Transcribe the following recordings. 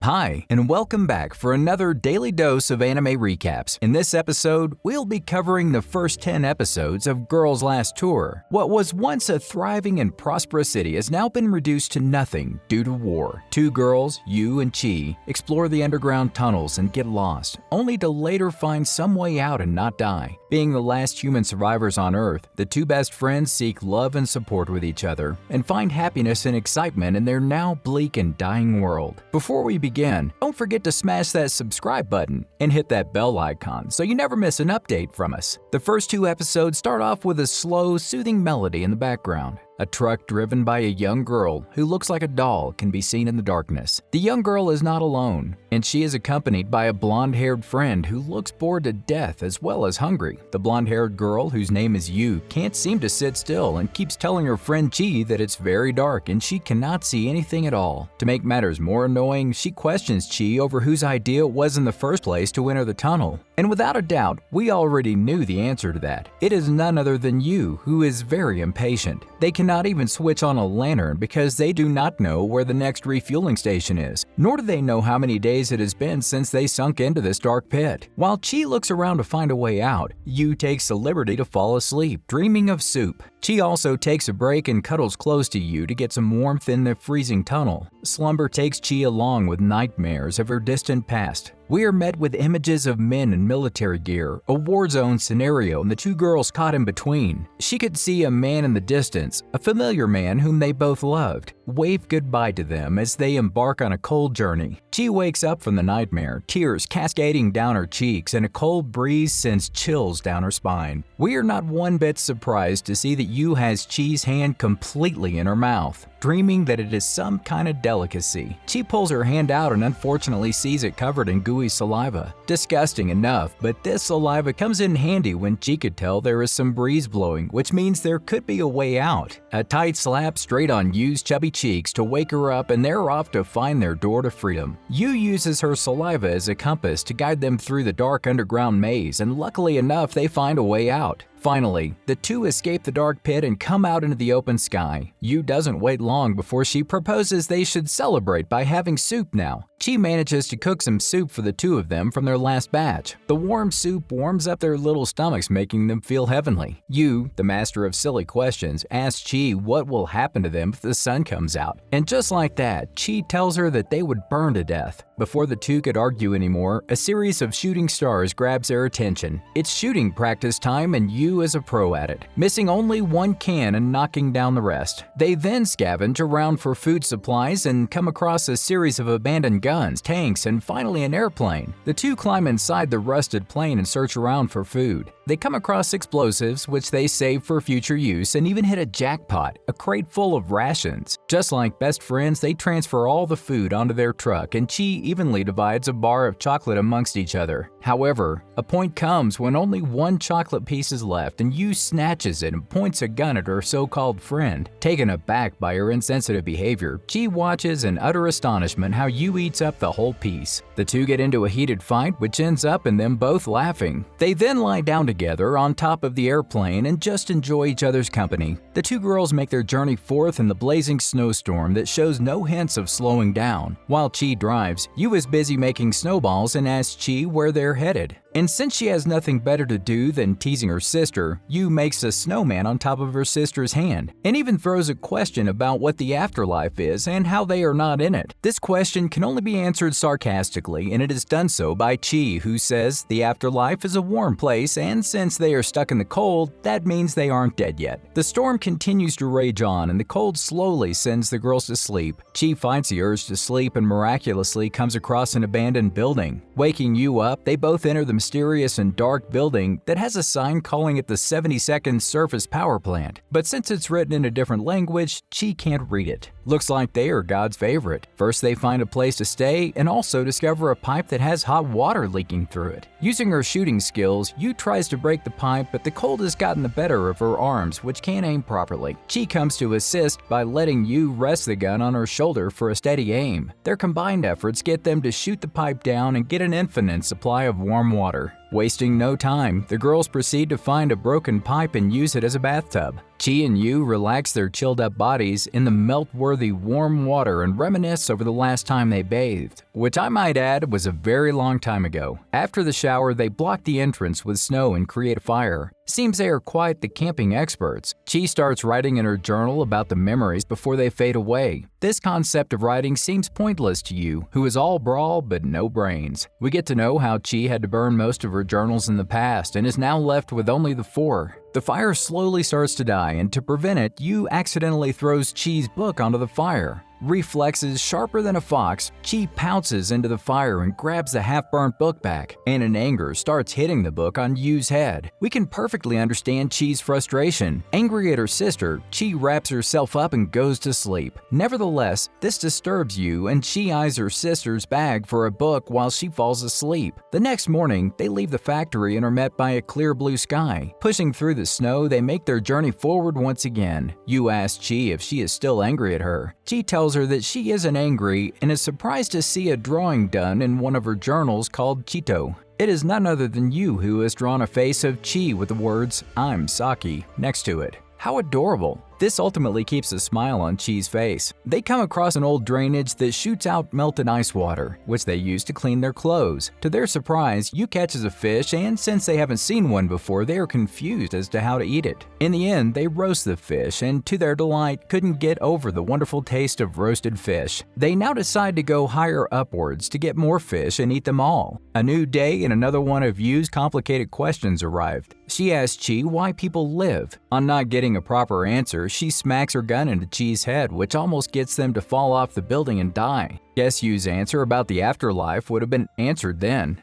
Hi, and welcome back for another daily dose of anime recaps. In this episode, we'll be covering the first 10 episodes of Girls' Last Tour. What was once a thriving and prosperous city has now been reduced to nothing due to war. Two girls, Yu and Chi, explore the underground tunnels and get lost, only to later find some way out and not die. Being the last human survivors on Earth, the two best friends seek love and support with each other and find happiness and excitement in their now bleak and dying world. Before we begin, don't forget to smash that subscribe button and hit that bell icon so you never miss an update from us. The first two episodes start off with a slow, soothing melody in the background. A truck driven by a young girl who looks like a doll can be seen in the darkness. The young girl is not alone, and she is accompanied by a blonde-haired friend who looks bored to death as well as hungry. The blonde-haired girl, whose name is Yu, can't seem to sit still and keeps telling her friend Chi that it's very dark and she cannot see anything at all. To make matters more annoying, she questions Chi over whose idea it was in the first place to enter the tunnel. And without a doubt, we already knew the answer to that. It is none other than Yu, who is very impatient. They cannot even switch on a lantern because they do not know where the next refueling station is, nor do they know how many days it has been since they sunk into this dark pit. While Chi looks around to find a way out, Yu takes the liberty to fall asleep, dreaming of soup. Chi also takes a break and cuddles close to Yu to get some warmth in the freezing tunnel. Slumber takes Chi along with nightmares of her distant past. We are met with images of men in military gear, a war zone scenario, and the two girls caught in between. She could see a man in the distance, a familiar man whom they both loved, wave goodbye to them as they embark on a cold journey. Chi wakes up from the nightmare, tears cascading down her cheeks, and a cold breeze sends chills down her spine. We are not one bit surprised to see that Yu has Chi's hand completely in her mouth, dreaming that it is some kind of delicacy. Chi pulls her hand out and unfortunately sees it covered in gooey saliva. Disgusting enough, but this saliva comes in handy when Chi could tell there is some breeze blowing, which means there could be a way out. A tight slap straight on Yu's chubby cheeks to wake her up, and they're off to find their door to freedom. Yu uses her saliva as a compass to guide them through the dark underground maze, and luckily enough they find a way out. Finally, the two escape the dark pit and come out into the open sky. Yu doesn't wait long before she proposes they should celebrate by having soup now. Chi manages to cook some soup for the two of them from their last batch. The warm soup warms up their little stomachs, making them feel heavenly. Yu, the master of silly questions, asks Chi what will happen to them if the sun comes out. And just like that, Chi tells her that they would burn to death. Before the two could argue anymore, a series of shooting stars grabs their attention. It's shooting practice time and Yu is a pro at it, missing only one can and knocking down the rest. They then scavenge around for food supplies and come across a series of abandoned guns, tanks, and finally an airplane. The two climb inside the rusted plane and search around for food. They come across explosives, which they save for future use, and even hit a jackpot, a crate full of rations. Just like best friends, they transfer all the food onto their truck, and Chi evenly divides a bar of chocolate amongst each other. However, a point comes when only one chocolate piece is left, and Yu snatches it and points a gun at her so-called friend. Taken aback by her insensitive behavior, Chi watches in utter astonishment how Yu eats up the whole piece. The two get into a heated fight, which ends up in them both laughing. They then lie down together on top of the airplane and just enjoy each other's company. The two girls make their journey forth in the blazing snowstorm that shows no hints of slowing down. While Chi drives, Yu is busy making snowballs and asks Chi where they're headed. And since she has nothing better to do than teasing her sister, Yu makes a snowman on top of her sister's hand, and even throws a question about what the afterlife is and how they are not in it. This question can only be answered sarcastically, and it is done so by Chi, who says the afterlife is a warm place, and since they are stuck in the cold, that means they aren't dead yet. The storm continues to rage on, and the cold slowly sends the girls to sleep. Chi fights the urge to sleep and miraculously comes across an abandoned building. Waking Yu up, they both enter the mysterious and dark building that has a sign calling it the 72nd Surface Power Plant. But since it's written in a different language, Chi can't read it. Looks like they are God's favorite. First, they find a place to stay and also discover a pipe that has hot water leaking through it. Using her shooting skills, Yu tries to break the pipe, but the cold has gotten the better of her arms, which can't aim properly. Chi comes to assist by letting Yu rest the gun on her shoulder for a steady aim. Their combined efforts get them to shoot the pipe down and get an infinite supply of warm water. Wasting no time, the girls proceed to find a broken pipe and use it as a bathtub. Chi and Yu relax their chilled-up bodies in the melt-worthy warm water and reminisce over the last time they bathed, which I might add was a very long time ago. After the shower, they block the entrance with snow and create a fire. Seems they are quite the camping experts. Chi starts writing in her journal about the memories before they fade away. This concept of writing seems pointless to Yu, who is all brawl but no brains. We get to know how Chi had to burn most of her journals in the past and is now left with only the 4. The fire slowly starts to die, and to prevent it, Yu accidentally throws Chi's book onto the fire. Reflexes sharper than a fox, Chi pounces into the fire and grabs the half-burnt book back, and in anger starts hitting the book on Yu's head. We can perfectly understand Chi's frustration. Angry at her sister, Chi wraps herself up and goes to sleep. Nevertheless, this disturbs Yu, and Chi eyes her sister's bag for a book while she falls asleep. The next morning, they leave the factory and are met by a clear blue sky. Pushing through the snow, they make their journey forward once again. Yu asks Chi if she is still angry at her. Chi tells her that she isn't angry and is surprised to see a drawing done in one of her journals called Chito. It is none other than Yu who has drawn a face of Chi with the words, "I'm Saki," next to it. How adorable! This ultimately keeps a smile on Chi's face. They come across an old drainage that shoots out melted ice water, which they use to clean their clothes. To their surprise, Yu catches a fish, and since they haven't seen one before, they are confused as to how to eat it. In the end, they roast the fish, and to their delight, couldn't get over the wonderful taste of roasted fish. They now decide to go higher upwards to get more fish and eat them all. A new day and another one of Yu's complicated questions arrived. She asks Chi why people live. On not getting a proper answer, she smacks her gun into Chi's head, which almost gets them to fall off the building and die. Guess Yu's answer about the afterlife would have been answered then.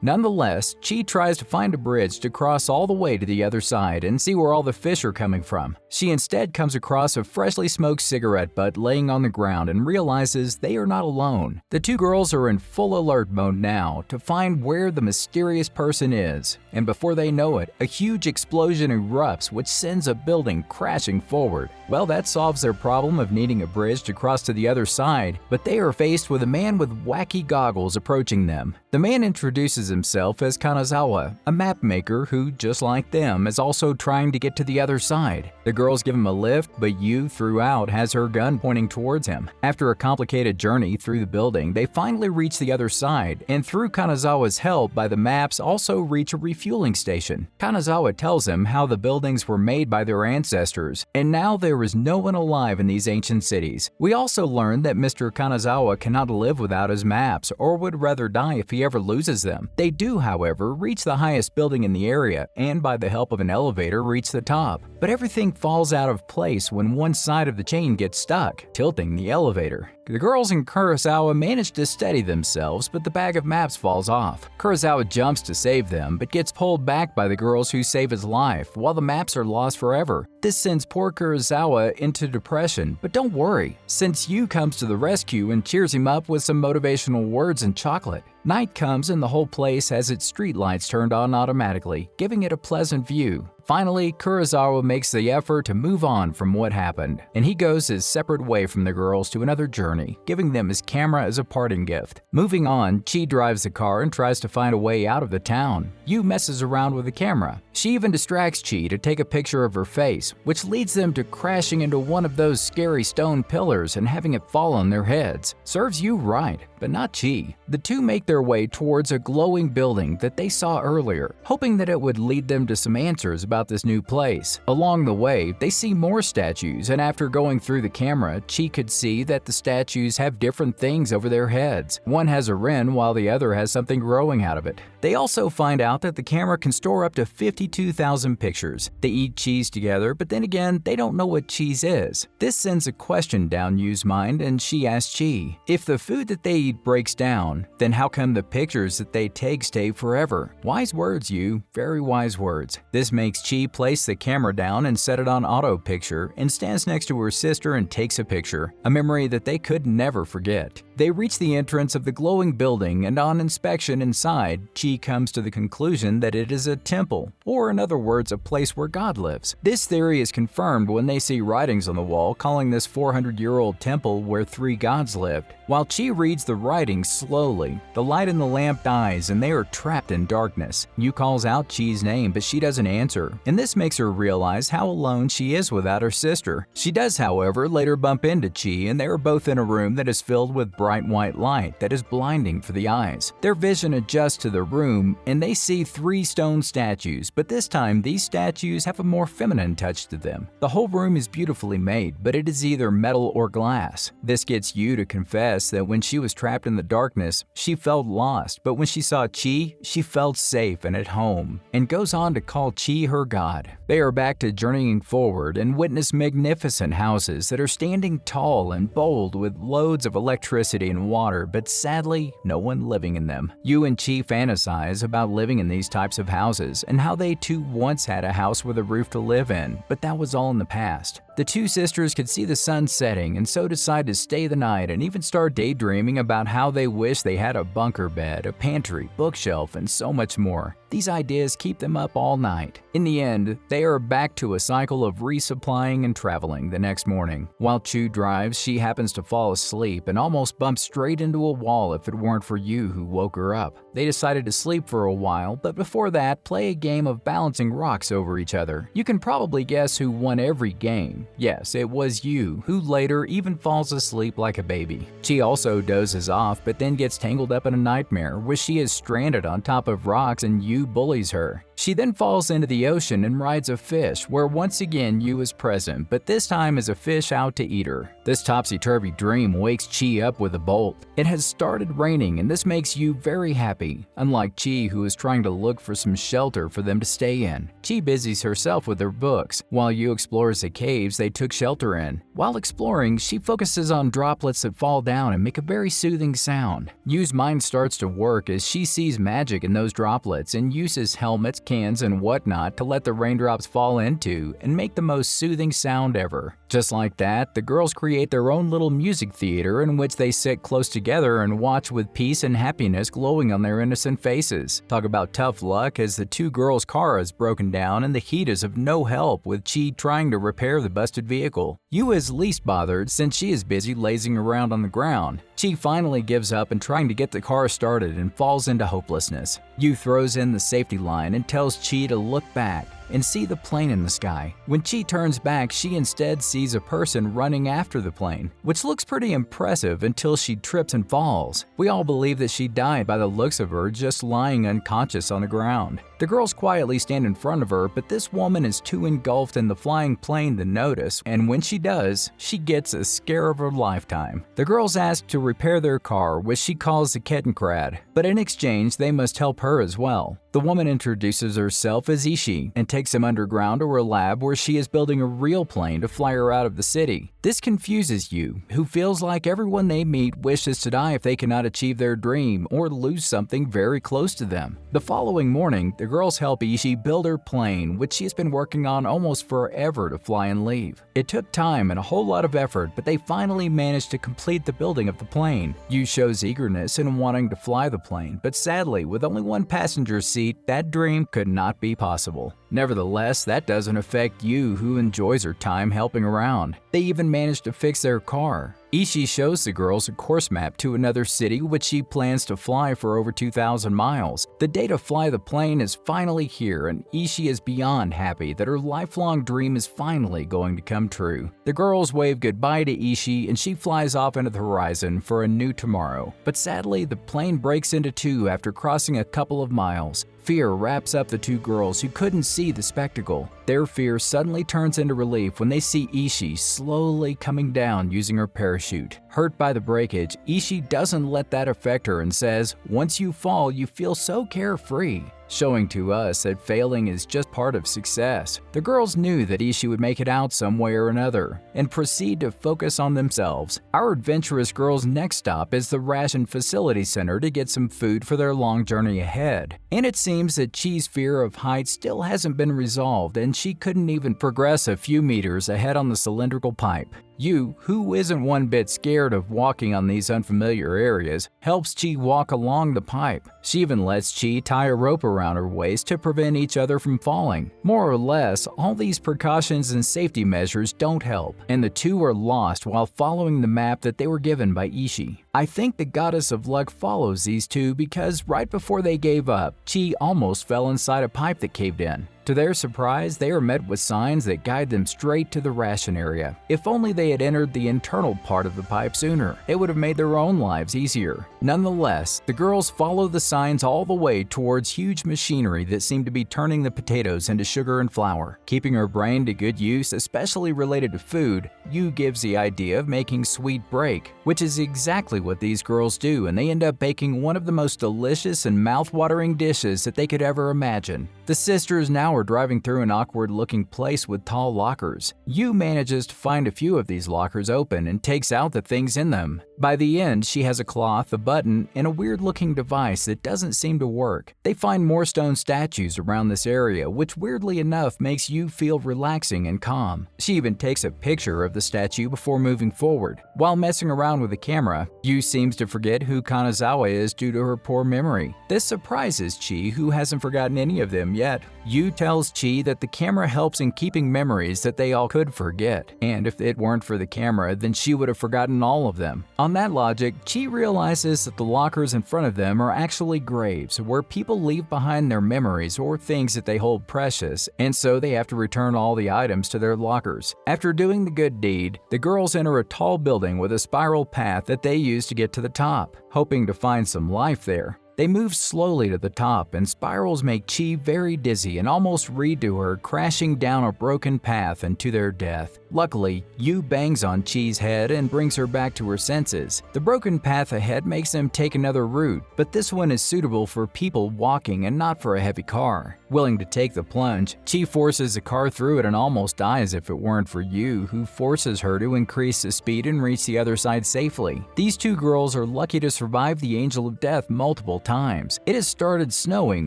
Nonetheless, Chi tries to find a bridge to cross all the way to the other side and see where all the fish are coming from. She instead comes across a freshly smoked cigarette butt laying on the ground and realizes they are not alone. The two girls are in full alert mode now to find where the mysterious person is, and before they know it, a huge explosion erupts which sends a building crashing forward. Well, that solves their problem of needing a bridge to cross to the other side, but they are faced with a man with wacky goggles approaching them. The man introduces himself as Kanazawa, a mapmaker who, just like them, is also trying to get to the other side. The girls give him a lift, but Yu throughout has her gun pointing towards him. After a complicated journey through the building, they finally reach the other side, and through Kanazawa's help by the maps also reach a refueling station. Kanazawa tells him how the buildings were made by their ancestors, and now there is no one alive in these ancient cities. We also learn that Mr. Kanazawa cannot live without his maps, or would rather die if he ever loses them. They do, however, reach the highest building in the area, and by the help of an elevator reach the top. But everything falls out of place when one side of the chain gets stuck, tilting the elevator. The girls and Kurosawa manage to steady themselves, but the bag of maps falls off. Kurosawa jumps to save them, but gets pulled back by the girls who save his life, while the maps are lost forever. This sends poor Kurosawa into depression, but don't worry, since Yu comes to the rescue and cheers him up with some motivational words and chocolate. Night comes and the whole place has its streetlights turned on automatically, giving it a pleasant view. Finally, Kurosawa makes the effort to move on from what happened, and he goes his separate way from the girls to another journey, giving them his camera as a parting gift. Moving on, Chi drives the car and tries to find a way out of the town. Yu messes around with the camera. She even distracts Chi to take a picture of her face, which leads them to crashing into one of those scary stone pillars and having it fall on their heads. Serves Yu right, but not Chi. The two make their way towards a glowing building that they saw earlier, hoping that it would lead them to some answers about this new place. Along the way, they see more statues, and after going through the camera, Chi could see that the statues have different things over their heads. One has a wren while the other has something growing out of it. They also find out that the camera can store up to 52,000 pictures. They eat cheese together, but then again, they don't know what cheese is. This sends a question down Yu's mind, and she asks Chi, if the food that they eat breaks down, then how come the pictures that they take stay forever? Wise words, Yu. Very wise words. This makes Chi place the camera down and set it on auto picture and stands next to her sister and takes a picture, a memory that they could never forget. They reach the entrance of the glowing building, and on inspection inside, Chi comes to the conclusion that it is a temple, or in other words, a place where God lives. This theory is confirmed when they see writings on the wall calling this 400-year-old temple where 3 gods lived. While Chi reads the writing slowly, the light in the lamp dies and they are trapped in darkness. Yu calls out Chi's name, but she doesn't answer, and this makes her realize how alone she is without her sister. She does, however, later bump into Chi, and they are both in a room that is filled with bright white light that is blinding for the eyes. Their vision adjusts to the room, and they see 3 stone statues, but this time these statues have a more feminine touch to them. The whole room is beautifully made, but it is either metal or glass. This gets Yu to confess that when she was trapped in the darkness, she felt lost, but when she saw Chi, she felt safe and at home, and goes on to call Chi her god. They are back to journeying forward and witness magnificent houses that are standing tall and bold with loads of electricity and water, but sadly, no one living in them. Yu and Chi fantasize about living in these types of houses and how they too once had a house with a roof to live in, but that was all in the past. The 2 sisters could see the sun setting and so decide to stay the night and even start daydreaming about how they wish they had a bunker bed, a pantry, bookshelf, and so much more. These ideas keep them up all night. In the end, they are back to a cycle of resupplying and traveling the next morning. While Chu drives, she happens to fall asleep and almost bumps straight into a wall if it weren't for Yu who woke her up. They decided to sleep for a while, but before that, play a game of balancing rocks over each other. You can probably guess who won every game. Yes, it was Yu, who later even falls asleep like a baby. She also dozes off, but then gets tangled up in a nightmare where she is stranded on top of rocks and Yu bullies her. She then falls into the ocean and rides a fish, where once again Yu is present, but this time as a fish out to eat her. This topsy-turvy dream wakes Chi up with a bolt. It has started raining, and this makes Yu very happy, unlike Chi, who is trying to look for some shelter for them to stay in. Chi busies herself with her books, while Yu explores the caves they took shelter in. While exploring, she focuses on droplets that fall down and make a very soothing sound. Yu's mind starts to work as she sees magic in those droplets and uses helmets, cans, and whatnot to let the raindrops fall into and make the most soothing sound ever. Just like that, the girls create their own little music theater in which they sit close together and watch with peace and happiness glowing on their innocent faces. Talk about tough luck as the 2 girls' car is broken down and the heat is of no help, with Chi trying to repair the busted vehicle. Yu is least bothered since she is busy lazing around on the ground. Chi finally gives up and trying to get the car started and falls into hopelessness. Yu throws in the safety line and tells Chi to look back and see the plane in the sky. When Chi turns back, she instead sees a person running after the plane, which looks pretty impressive until she trips and falls. We all believe that she died by the looks of her just lying unconscious on the ground. The girls quietly stand in front of her, but this woman is too engulfed in the flying plane to notice, and when she does, she gets a scare of her lifetime. The girls ask to repair their car, which she calls the Kettenkrad, but in exchange they must help her as well. The woman introduces herself as Ishi and takes them underground to her lab where she is building a real plane to fly her out of the city. This confuses Yu, who feels like everyone they meet wishes to die if they cannot achieve their dream or lose something very close to them. The following morning, the girls help Ishi build her plane, which she has been working on almost forever to fly and leave. It took time and a whole lot of effort, but they finally managed to complete the building of the plane. Yu shows eagerness in wanting to fly the plane, but sadly, with only one passenger seat, that dream could not be possible. Nevertheless, that doesn't affect Yu, who enjoys her time helping around. They even managed to fix their car. Ishi shows the girls a course map to another city which she plans to fly for over 2,000 miles. The day to fly the plane is finally here, and Ishi is beyond happy that her lifelong dream is finally going to come true. The girls wave goodbye to Ishi and she flies off into the horizon for a new tomorrow. But sadly, the plane breaks into two after crossing a couple of miles. Fear wraps up the two girls who couldn't see the spectacle. Their fear suddenly turns into relief when they see Ishi slowly coming down using her parachute. Hurt by the breakage, Ishi doesn't let that affect her and says, "Once you fall, you feel so carefree," showing to us that failing is just part of success. The girls knew that Ishi would make it out some way or another and proceed to focus on themselves. Our adventurous girls' next stop is the Ration facility center to get some food for their long journey ahead. And it seems that Chi's fear of heights still hasn't been resolved and she couldn't even progress a few meters ahead on the cylindrical pipe. Yu, who isn't one bit scared of walking on these unfamiliar areas, helps Chi walk along the pipe. She even lets Chi tie a rope around her waist to prevent each other from falling. More or less, all these precautions and safety measures don't help, and the two are lost while following the map that they were given by Ishi. I think the goddess of luck follows these two because right before they gave up, Chi almost fell inside a pipe that caved in. To their surprise, they are met with signs that guide them straight to the Ration area. If only they had entered the internal part of the pipe sooner, it would have made their own lives easier. Nonetheless, the girls follow the signs all the way towards huge machinery that seem to be turning the potatoes into sugar and flour. Keeping her brain to good use, especially related to food, Yu gives the idea of making sweet break, which is exactly what these girls do, and they end up baking one of the most delicious and mouth-watering dishes that they could ever imagine. The sisters now are driving through an awkward-looking place with tall lockers. Yu manages to find a few of these lockers open and takes out the things in them. By the end, she has a cloth, a button, and a weird-looking device that doesn't seem to work. They find more stone statues around this area, which weirdly enough makes Yu feel relaxing and calm. She even takes a picture of the statue before moving forward. While messing around with the camera, Yu seems to forget who Kanazawa is due to her poor memory. This surprises Chi, who hasn't forgotten any of them yet. Yu tells Chi that the camera helps in keeping memories that they all could forget, and if it weren't for the camera, then she would have forgotten all of them. On that logic, Chi realizes that the lockers in front of them are actually graves where people leave behind their memories or things that they hold precious, and so they have to return all the items to their lockers. After doing the good deed, the girls enter a tall building with a spiral path that they use to get to the top, hoping to find some life there. They move slowly to the top, and spirals make Chi very dizzy and almost lead to her crashing down a broken path and to their death. Luckily, Yu bangs on Chi's head and brings her back to her senses. The broken path ahead makes them take another route, but this one is suitable for people walking and not for a heavy car. Willing to take the plunge, Chi forces the car through it and almost dies if it weren't for Yu, who forces her to increase the speed and reach the other side safely. These two girls are lucky to survive the Angel of Death multiple times. It has started snowing,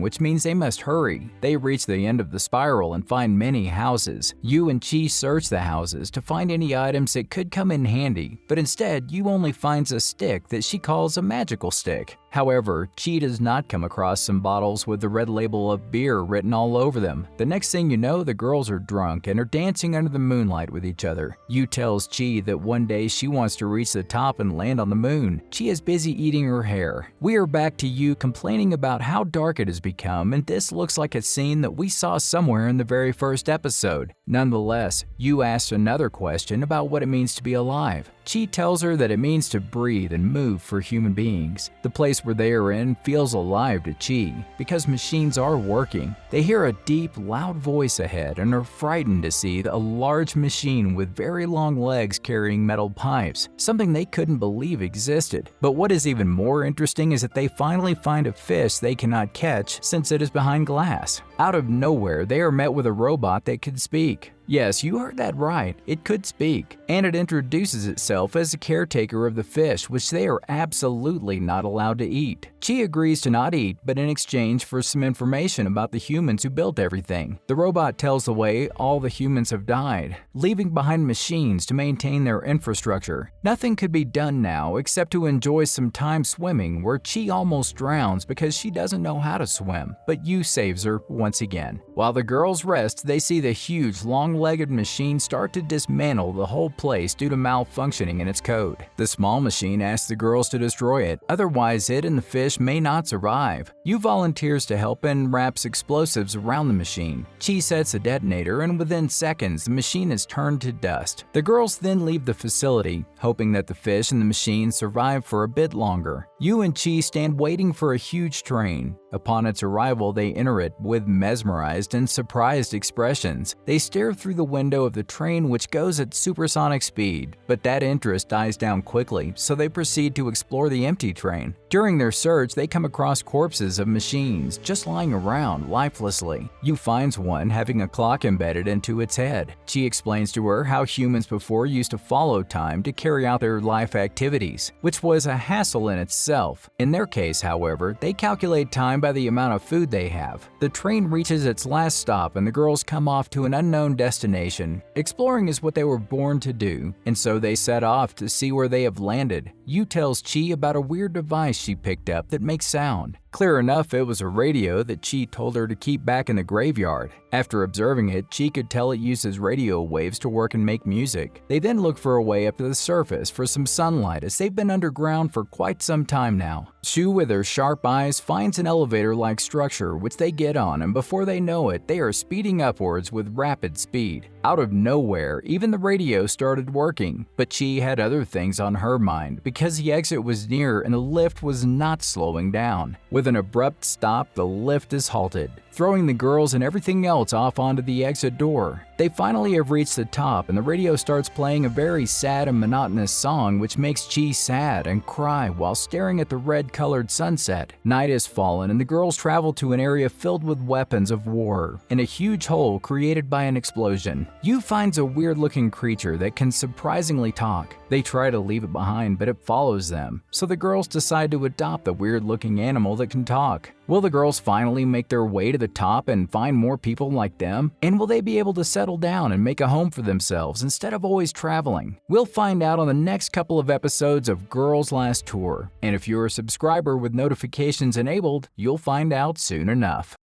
which means they must hurry. They reach the end of the spiral and find many houses. Yu and Chi search the houses to find any items that could come in handy, but instead Yu only finds a stick that she calls a magical stick. However, Chi does not come across some bottles with the red label of beer written all over them. The next thing you know, the girls are drunk and are dancing under the moonlight with each other. Yu tells Chi that one day she wants to reach the top and land on the moon. Chi is busy eating her hair. We are back to Yu complaining about how dark it has become, and this looks like a scene that we saw somewhere in the very first episode. Nonetheless, Yu asks another question about what it means to be alive. Chi tells her that it means to breathe and move for human beings. The place where they are in feels alive to Chi because machines are working. They hear a deep, loud voice ahead and are frightened to see a large machine with very long legs carrying metal pipes, something they couldn't believe existed. But what is even more interesting is that they finally find a fish they cannot catch since it is behind glass. Out of nowhere, they are met with a robot that could speak. Yes, you heard that right, it could speak, and it introduces itself as the caretaker of the fish, which they are absolutely not allowed to eat. Chi agrees to not eat, but in exchange for some information about the humans who built everything. The robot tells the way all the humans have died, leaving behind machines to maintain their infrastructure. Nothing could be done now except to enjoy some time swimming, where Chi almost drowns because she doesn't know how to swim, but Yu saves her once again. While the girls rest, they see the huge, long-legged machine start to dismantle the whole place due to malfunctioning in its code. The small machine asks the girls to destroy it, otherwise it and the fish may not survive. Yu volunteers to help and wraps explosives around the machine. Chi sets a detonator, and within seconds the machine is turned to dust. The girls then leave the facility, hoping that the fish and the machine survive for a bit longer. Yu and Chi stand waiting for a huge train. Upon its arrival, they enter it with mesmerized and surprised expressions. They stare through the window of the train, which goes at supersonic speed, but that interest dies down quickly, so they proceed to explore the empty train. During their search, they come across corpses of machines just lying around lifelessly. Yu finds one having a clock embedded into its head. Chi explains to her how humans before used to follow time to carry out their life activities, which was a hassle in itself itself. In their case, however, they calculate time by the amount of food they have. The train reaches its last stop and the girls come off to an unknown destination. Exploring is what they were born to do, and so they set off to see where they have landed. Yu tells Chi about a weird device she picked up that makes sound. Clear enough, it was a radio that Chi told her to keep back in the graveyard. After observing it, Chi could tell it uses radio waves to work and make music. They then look for a way up to the surface for some sunlight as they've been underground for quite some time now. Shu, with her sharp eyes, finds an elevator-like structure which they get on, and before they know it, they are speeding upwards with rapid speed. Out of nowhere, even the radio started working, but Chi had other things on her mind because the exit was near and the lift was not slowing down. With an abrupt stop, the lift is halted, throwing the girls and everything else off onto the exit door. They finally have reached the top and the radio starts playing a very sad and monotonous song which makes Chi sad and cry while staring at the red-colored sunset. Night has fallen and the girls travel to an area filled with weapons of war in a huge hole created by an explosion. Yu finds a weird-looking creature that can surprisingly talk. They try to leave it behind, but it follows them, so the girls decide to adopt the weird-looking animal that can talk. Will the girls finally make their way to the top and find more people like them? And will they be able to settle down and make a home for themselves instead of always traveling? We'll find out on the next couple of episodes of Girls' Last Tour. And if you're a subscriber with notifications enabled, you'll find out soon enough.